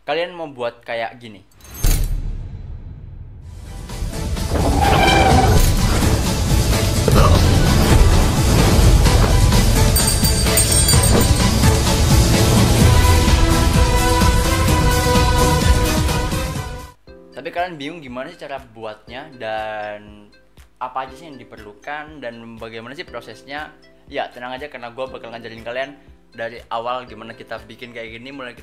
kalian mau buat kayak gini. Tapi kalian bingung gimana sih cara buatnya dan apa aja sih yang diperlukan dan bagaimana sih prosesnya? Ya tenang aja, karena gue bakal ngajarin kalian dari awal gimana kita bikin kayak gini. Mulai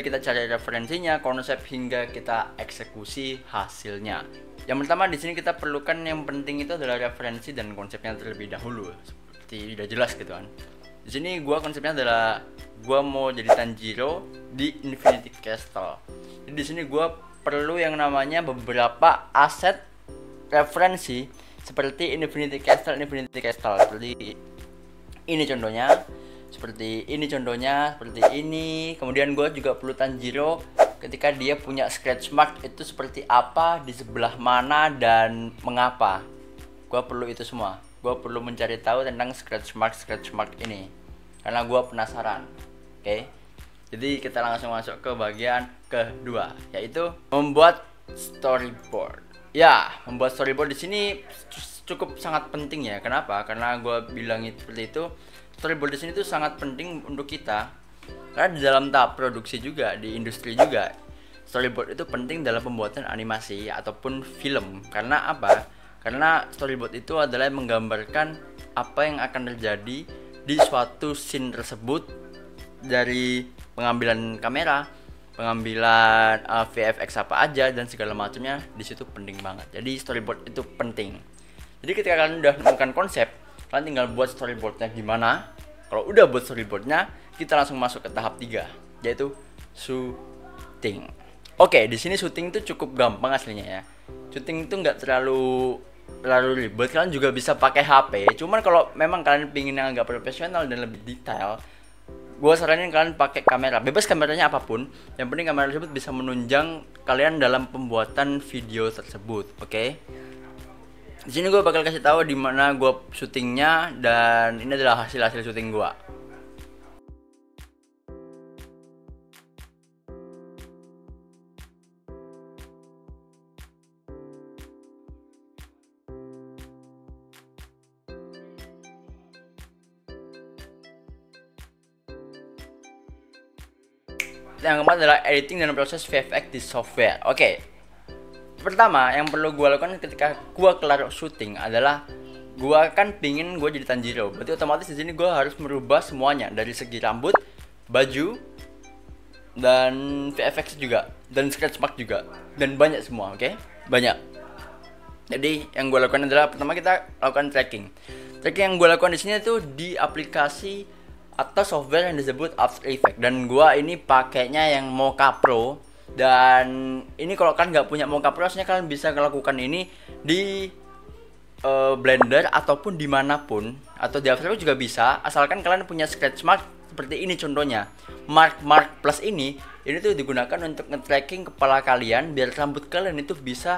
kita cari referensinya, konsep, hingga kita eksekusi hasilnya. Yang pertama di sini kita perlukan, yang penting itu adalah referensi dan konsepnya terlebih dahulu. Seperti udah jelas gitu kan. Di sini gua konsepnya adalah gua mau jadi Tanjiro di Infinity Castle. Jadi di sini gua perlu yang namanya beberapa aset referensi seperti Infinity Castle seperti ini contohnya, seperti ini. Kemudian gua juga perlu Tanjiro ketika dia punya scratch mark itu seperti apa, di sebelah mana dan mengapa. Gua perlu itu semua. Gue perlu mencari tahu tentang scratch mark ini karena gue penasaran. Oke. Jadi kita langsung masuk ke bagian kedua, yaitu membuat storyboard. Ya, membuat storyboard di sini cukup sangat penting ya. Kenapa? Karena gue bilang seperti itu. Storyboard di sini tuh sangat penting untuk kita. Karena di dalam tahap produksi juga, di industri juga, storyboard itu penting dalam pembuatan animasi ataupun film. Karena apa? Karena storyboard itu adalah menggambarkan apa yang akan terjadi di suatu scene tersebut, dari pengambilan kamera, pengambilan VFX apa aja dan segala macamnya. Di situ penting banget. Jadi storyboard itu penting. Jadi ketika kalian udah menemukan konsep, kalian tinggal buat storyboardnya gimana. Kalau udah buat storyboardnya, kita langsung masuk ke tahap 3, yaitu syuting. Oke, di sini syuting itu cukup gampang aslinya ya. Syuting itu nggak terlalu ribet, kalian juga bisa pakai HP. Cuman kalau memang kalian pingin yang agak profesional dan lebih detail, gue saranin kalian pakai kamera. Bebas kameranya apapun, yang penting kamera tersebut bisa menunjang kalian dalam pembuatan video tersebut. Oke. Di sini gue bakal kasih tahu di mana gue syutingnya, dan ini adalah hasil syuting gue. Yang keempat adalah editing dan proses VFX di software. Oke. Pertama yang perlu gue lakukan ketika gue kelar syuting adalah gue kan pingin gue jadi Tanjiro. Berarti otomatis di sini gue harus merubah semuanya, dari segi rambut, baju, dan VFX juga, dan scratch mark juga, dan banyak semua. Oke? Banyak. Jadi yang gue lakukan adalah pertama kita lakukan tracking. Tracking yang gue lakukan di sini tuh di aplikasi atau software yang disebut After Effects, dan gua ini pakainya yang Mocha Pro. Dan ini kalau kalian nggak punya Mocha Pro, sebenarnya kalian bisa melakukan ini di Blender ataupun dimanapun, atau di After Effects juga bisa, asalkan kalian punya scratch mark seperti ini contohnya. Mark plus ini tuh digunakan untuk nge-tracking kepala kalian biar rambut kalian itu bisa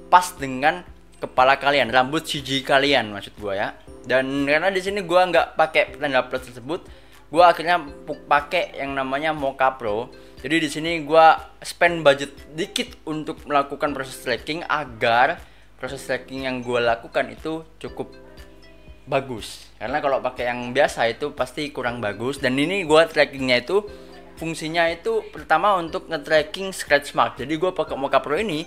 pas dengan kepala kalian, rambut CG kalian maksud gua ya. Dan karena di sini gua nggak pakai tanda plus tersebut, gua akhirnya pakai yang namanya Mocha Pro. Jadi di sini gua spend budget dikit untuk melakukan proses tracking agar proses tracking yang gua lakukan itu cukup bagus. Karena kalau pakai yang biasa itu pasti kurang bagus. Dan ini gua trackingnya itu fungsinya itu pertama untuk nge-tracking scratch mark. Jadi gua pakai Mocha Pro ini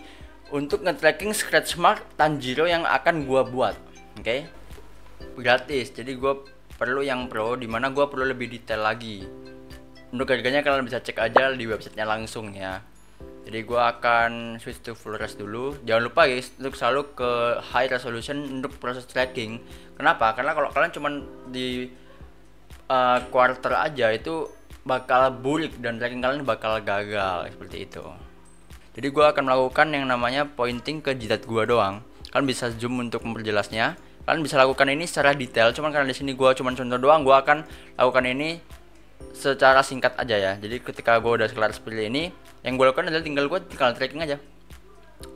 untuk nge-tracking scratch mark Tanjiro yang akan gua buat. Oke. Gratis. Jadi gua perlu yang pro, dimana gue perlu lebih detail lagi. Untuk harganya kalian bisa cek aja di websitenya langsung ya. Jadi gue akan switch to full res dulu. Jangan lupa guys untuk selalu ke high resolution untuk proses tracking. Kenapa? Karena kalau kalian cuman di quarter aja itu bakal burik dan tracking kalian bakal gagal seperti itu. Jadi gue akan melakukan yang namanya pointing ke jidat gue doang. Kalian bisa zoom untuk memperjelasnya. Kalian bisa lakukan ini secara detail, cuman karena di sini gue cuman contoh doang, gue akan lakukan ini secara singkat aja ya. Jadi ketika gue udah kelar seperti ini, yang gue lakukan adalah tinggal tracking aja,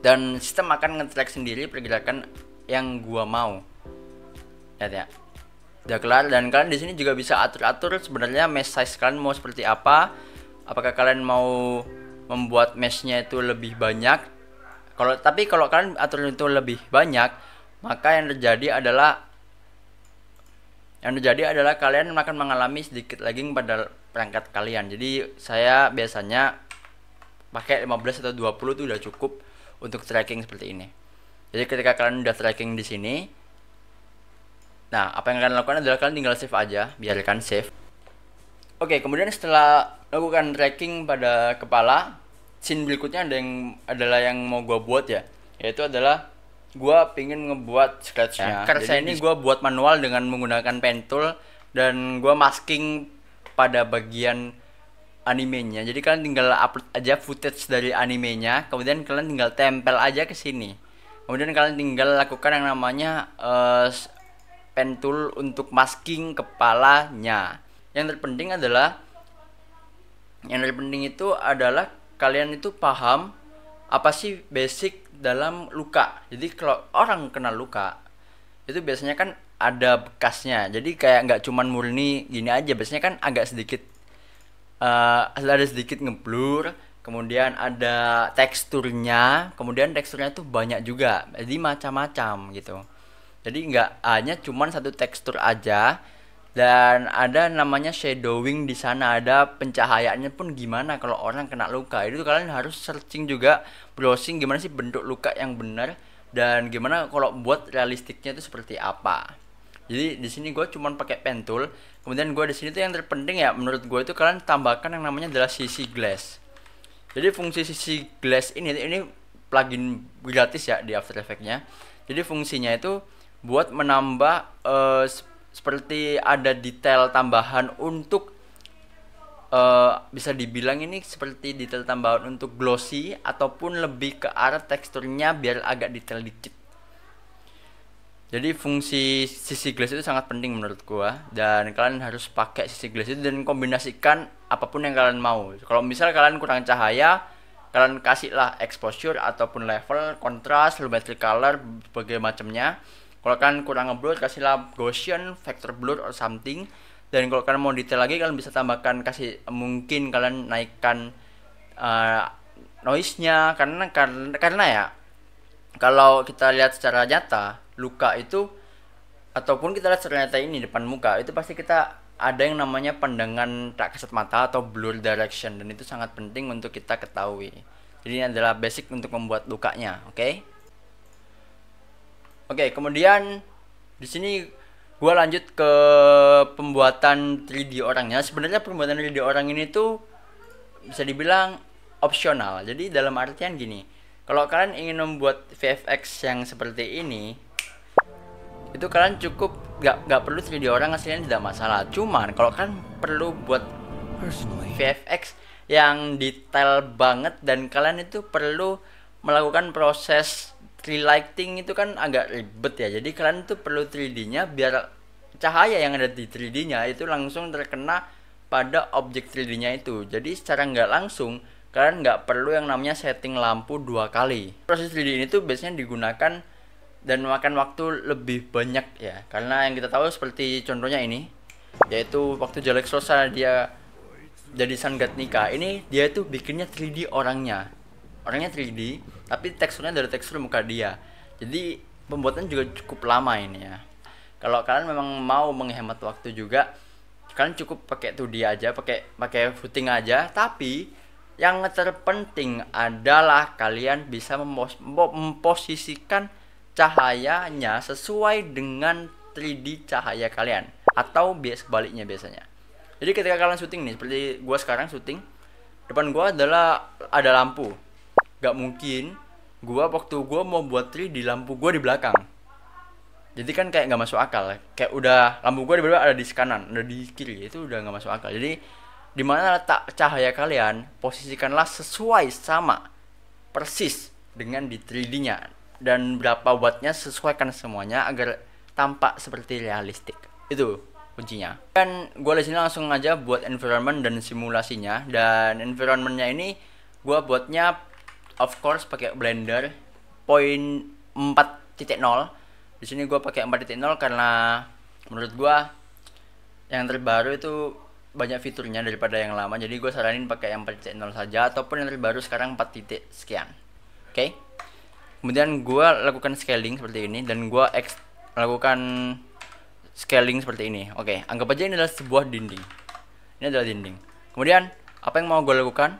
dan sistem akan nge-track sendiri pergerakan yang gue mau. Lihat ya, Udah kelar, dan kalian di sini juga bisa atur-atur sebenarnya mesh size kalian mau seperti apa. Apakah kalian mau membuat meshnya itu lebih banyak? Kalau kalian atur itu lebih banyak, maka yang terjadi adalah kalian akan mengalami sedikit lagging pada perangkat kalian. Jadi saya biasanya pakai 15 atau 20 itu udah cukup untuk tracking seperti ini. Jadi ketika kalian udah tracking di sini, nah, apa yang kalian lakukan adalah kalian tinggal save aja, biarkan save. Oke, kemudian setelah lakukan tracking pada kepala, scene berikutnya adalah yang mau gua buat ya, yaitu adalah gua pingin ngebuat scratchnya. Jadi ini gua buat manual dengan menggunakan pen tool, dan gua masking pada bagian animenya. Jadi kalian tinggal upload aja footage dari animenya, kemudian kalian tinggal tempel aja ke sini. Kemudian kalian tinggal lakukan yang namanya pen tool untuk masking kepalanya. Yang terpenting itu adalah kalian itu paham apa sih basic dalam luka. Jadi kalau orang kena luka itu biasanya kan ada bekasnya. Jadi kayak nggak cuman murni gini aja, biasanya kan agak sedikit ada sedikit ngeblur, kemudian ada teksturnya, kemudian teksturnya tuh banyak juga, jadi macam-macam gitu. Jadi nggak hanya cuman satu tekstur aja, dan ada namanya shadowing di sana, ada pencahayaannya pun gimana kalau orang kena luka. Itu kalian harus searching juga, browsing gimana sih bentuk luka yang benar, dan gimana kalau buat realistiknya itu seperti apa. Jadi di sini gue cuman pakai pen tool. Kemudian gue di sini tuh yang terpenting ya menurut gue itu kalian tambahkan yang namanya adalah CC Glass. Jadi fungsi CC Glass ini plugin gratis ya di After Effects-nya. Jadi fungsinya itu buat menambah seperti ada detail tambahan untuk bisa dibilang ini seperti detail tambahan untuk glossy, ataupun lebih ke arah teksturnya biar agak detail dikit. Jadi fungsi CC Glass itu sangat penting menurut gua, dan kalian harus pakai CC Glass itu dan kombinasikan apapun yang kalian mau. Kalau misal kalian kurang cahaya, kalian kasihlah exposure ataupun level, kontras, lumetri color, berbagai macamnya. Kalau kalian kurang ngeblur, kasihlah Gaussian, vector blur or something. Dan kalau kalian mau detail lagi, kalian bisa tambahkan, mungkin kalian naikkan noise-nya, karena ya kalau kita lihat secara nyata luka itu, ataupun kita lihat secara nyata ini depan muka, itu pasti kita ada yang namanya pandangan tak kasat mata atau blur direction, dan itu sangat penting untuk kita ketahui. Jadi ini adalah basic untuk membuat lukanya, oke? Oke, kemudian di sini gua lanjut ke pembuatan 3D orangnya. Sebenarnya pembuatan 3D orang ini tuh bisa dibilang opsional. Jadi dalam artian gini, kalau kalian ingin membuat VFX yang seperti ini, itu kalian cukup nggak perlu 3D orang aslinya, tidak masalah. Cuman kalau kalian perlu buat VFX yang detail banget dan kalian itu perlu melakukan proses relighting, itu kan agak ribet ya. Jadi kalian tuh perlu 3D-nya biar cahaya yang ada di 3D-nya itu langsung terkena pada objek 3D-nya itu. Jadi secara nggak langsung kalian nggak perlu yang namanya setting lampu 2 kali. Proses 3D ini tuh biasanya digunakan dan memakan waktu lebih banyak ya, karena yang kita tahu seperti contohnya ini, yaitu waktu Jalek Sosa dia jadi Sun God nikah, ini dia tuh bikinnya 3D orangnya 3D, tapi teksturnya dari tekstur muka dia. Jadi pembuatan juga cukup lama ini ya. Kalau kalian memang mau menghemat waktu juga, kalian cukup pakai 2D aja, pakai footing aja. Tapi yang terpenting adalah kalian bisa memposisikan cahayanya sesuai dengan 3D cahaya kalian, atau sebaliknya biasanya. Jadi ketika kalian syuting nih, seperti gua sekarang syuting, depan gua ada lampu. Gak mungkin waktu gua mau buat 3D lampu gua di belakang. Jadi kan kayak nggak masuk akal. Kayak udah lampu gua di belakang, ada di kanan, ada di kiri, itu udah nggak masuk akal. Jadi dimana letak cahaya kalian, posisikanlah sesuai sama persis dengan di 3D-nya, dan berapa wattnya sesuaikan semuanya agar tampak seperti realistik. Itu kuncinya. Dan gue di sini langsung aja buat environment dan simulasinya. Dan environmentnya ini gue buatnya of course pakai Blender point 4.0. Di sini gue pakai 4.0 karena Menurut gua yang terbaru itu banyak fiturnya daripada yang lama, jadi gue saranin pakai yang 4.0 saja ataupun yang terbaru sekarang 4 titik sekian. Oke. Kemudian gue lakukan scaling seperti ini dan gue lakukan scaling seperti ini. Oke, anggap aja ini adalah sebuah dinding. Ini adalah dinding. Kemudian apa yang mau gue lakukan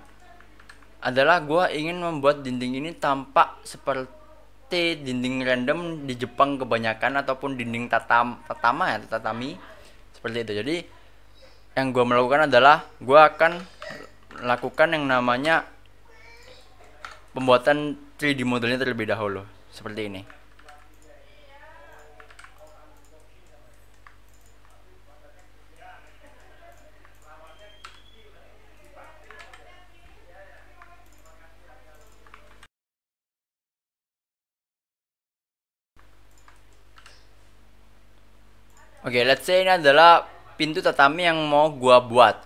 adalah gue ingin membuat dinding ini tampak seperti dinding random di Jepang kebanyakan, ataupun dinding tatami seperti itu. Jadi yang gue melakukan adalah gue akan lakukan yang namanya pembuatan 3D modelnya terlebih dahulu seperti ini. Oke, let's say ini adalah pintu tatami yang mau gua buat.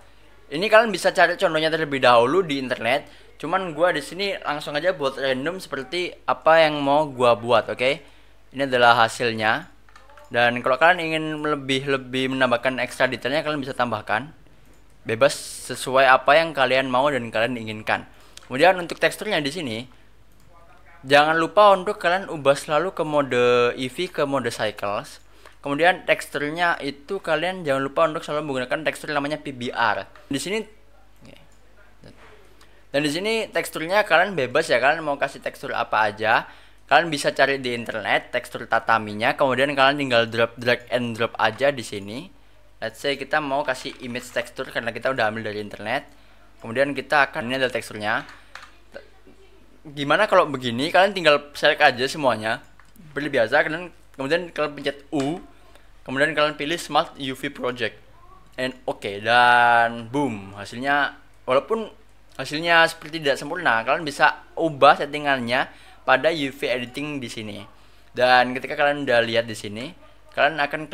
Ini kalian bisa cari contohnya terlebih dahulu di internet. Cuman gua di sini langsung aja buat random seperti apa yang mau gua buat, oke? Ini adalah hasilnya. Dan kalau kalian ingin lebih menambahkan ekstra detailnya, kalian bisa tambahkan. Bebas sesuai apa yang kalian mau dan kalian inginkan. Kemudian untuk teksturnya di sini, jangan lupa untuk kalian ubah selalu ke mode EV, ke mode cycles. Kemudian teksturnya itu kalian jangan lupa untuk selalu menggunakan tekstur namanya PBR. Di sini dan di sini teksturnya kalian bebas ya, kalian mau kasih tekstur apa aja. Kalian bisa cari di internet tekstur tataminya, kemudian kalian tinggal drag and drop aja di sini. Let's say kita mau kasih image tekstur karena kita udah ambil dari internet. Kemudian kita akan, ini adalah teksturnya. Gimana kalau begini, kalian tinggal select aja semuanya seperti biasa, kemudian kalian pencet U. Kemudian kalian pilih Smart UV Project and dan boom, hasilnya walaupun hasilnya seperti tidak sempurna, kalian bisa ubah settingannya pada UV editing di sini. Dan ketika kalian udah lihat di sini, kalian akan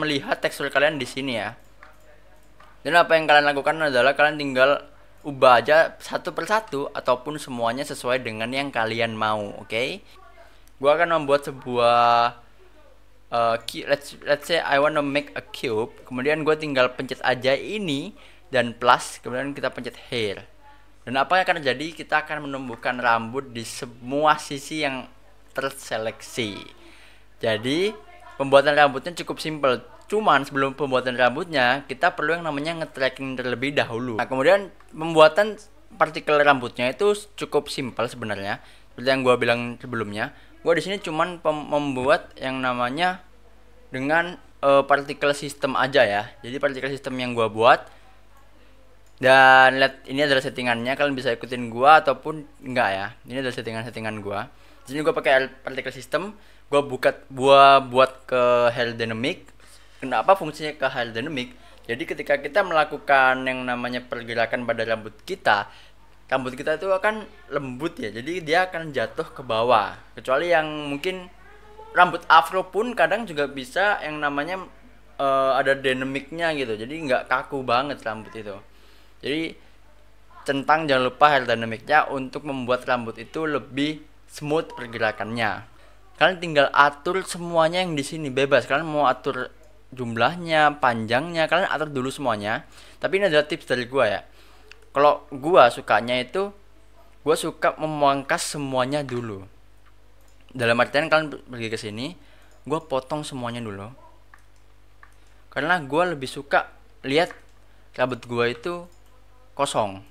melihat tekstur kalian di sini ya. Dan apa yang kalian lakukan adalah kalian tinggal ubah aja satu persatu ataupun semuanya sesuai dengan yang kalian mau, oke? Gua akan membuat sebuah let's say I wanna make a cube. Kemudian gue tinggal pencet aja ini dan plus, kemudian kita pencet hair. Dan apa yang akan terjadi? Kita akan menumbuhkan rambut di semua sisi yang terseleksi. Jadi pembuatan rambutnya cukup simple. Cuman sebelum pembuatan rambutnya, kita perlu yang namanya nge-tracking terlebih dahulu. Nah, kemudian pembuatan partikel rambutnya itu cukup simple sebenarnya. Seperti yang gue bilang sebelumnya, gue di sini cuman membuat yang namanya dengan partikel system aja ya. Jadi partikel system yang gue buat. Dan lihat, ini adalah settingannya, kalian bisa ikutin gue ataupun enggak ya. Ini adalah settingan gue. Di sini gue pakai partikel system. Gue buat ke hair dynamic. Kenapa fungsinya ke hair dynamic? Jadi ketika kita melakukan yang namanya pergerakan pada rambut kita itu akan lembut ya, jadi dia akan jatuh ke bawah. Kecuali yang mungkin rambut afro pun kadang juga bisa yang namanya ada dynamicnya gitu, jadi nggak kaku banget rambut itu. Jadi jangan lupa hair dynamicnya untuk membuat rambut itu lebih smooth pergerakannya. Kalian tinggal atur semuanya yang di sini, bebas. Kalian mau atur jumlahnya, panjangnya, kalian atur dulu semuanya. Tapi ini adalah tips dari gua ya. Kalau gua sukanya itu, gua suka memangkas semuanya dulu. Dalam artian kalian pergi ke sini, gua potong semuanya dulu. Karena gua lebih suka lihat rambut gua itu kosong.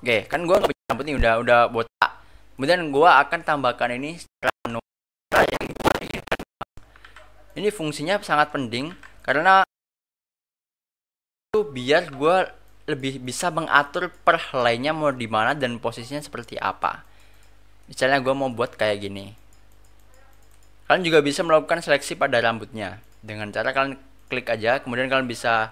Oke, kan gua nggak punya rambut nih, udah botak. Kemudian gua akan tambahkan ini secara manual. Ini fungsinya sangat penting karena itu biar gue lebih bisa mengatur per helainya mau di mana dan posisinya seperti apa. Misalnya gue mau buat kayak gini. Kalian juga bisa melakukan seleksi pada rambutnya dengan cara kalian klik aja, kemudian kalian bisa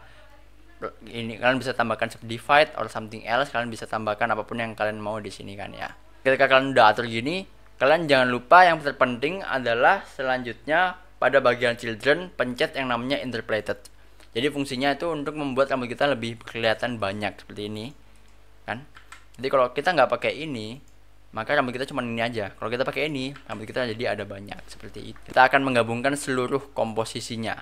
tambahkan divide or something else, kalian bisa tambahkan apapun yang kalian mau di sini kan ya. Ketika kalian udah atur gini, kalian jangan lupa yang terpenting adalah selanjutnya pada bagian children pencet yang namanya interpolated. Jadi fungsinya itu untuk membuat rambut kita lebih kelihatan banyak seperti ini kan. Jadi kalau kita nggak pakai ini, maka rambut kita cuma ini aja. Kalau kita pakai ini, rambut kita jadi ada banyak seperti itu. Kita akan menggabungkan seluruh komposisinya.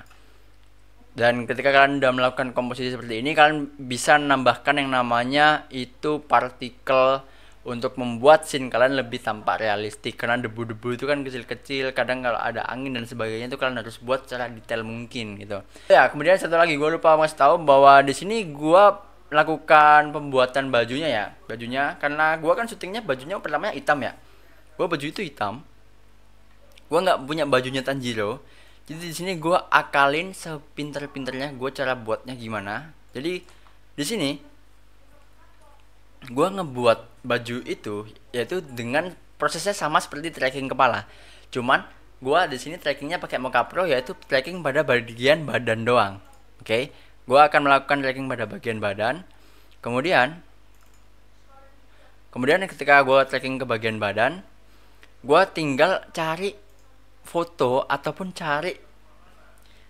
Dan ketika kalian udah melakukan komposisi seperti ini, kalian bisa menambahkan yang namanya itu partikel untuk membuat scene kalian lebih tampak realistik. Karena debu-debu itu kan kecil-kecil, kadang kalau ada angin dan sebagainya itu kalian harus buat secara detail mungkin gitu. Ya, kemudian satu lagi gue lupa ngasih tahu bahwa di sini gue melakukan pembuatan bajunya karena gue kan syutingnya bajunya pertamanya hitam ya. Gue baju itu hitam. Gue nggak punya bajunya Tanjiro. Jadi di sini gue akalin sepinter-pinternya gue cara buatnya gimana. Jadi di sini gue ngebuat baju itu yaitu dengan prosesnya sama seperti tracking kepala. Cuman gue di sini trackingnya pakai Mocha Pro, yaitu tracking pada bagian badan doang. Oke, gue akan melakukan tracking pada bagian badan. Kemudian ketika gue tracking ke bagian badan, gue tinggal cari foto ataupun cari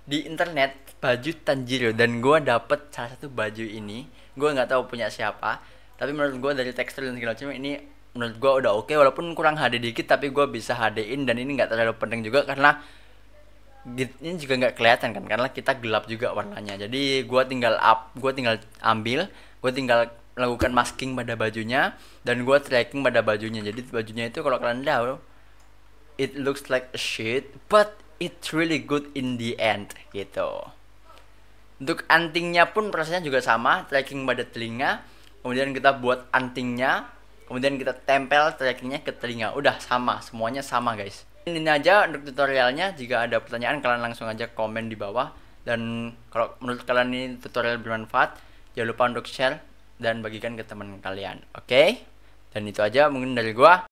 di internet baju Tanjiro, dan gue dapet salah satu baju ini. Gue nggak tahu punya siapa, tapi menurut gue dari tekstur dan segala macam ini menurut gue udah oke, walaupun kurang HD dikit tapi gue bisa HD-in, dan ini nggak terlalu penting juga karena ini juga nggak kelihatan kan karena kita gelap juga warnanya. Jadi gue tinggal ambil, gue tinggal melakukan masking pada bajunya dan gue tracking pada bajunya. Jadi bajunya itu kalau kalian tahu, it looks like a shit but it's really good in the end gitu. Untuk antingnya pun prosesnya juga sama, tracking pada telinga, kemudian kita buat antingnya, kemudian kita tempel trackingnya ke telinga. Udah sama, semuanya sama guys. Ini aja untuk tutorialnya. Jika ada pertanyaan kalian langsung aja komen di bawah. Dan kalau menurut kalian ini tutorial bermanfaat, jangan lupa untuk share dan bagikan ke teman kalian. Oke? Dan itu aja mungkin dari gua.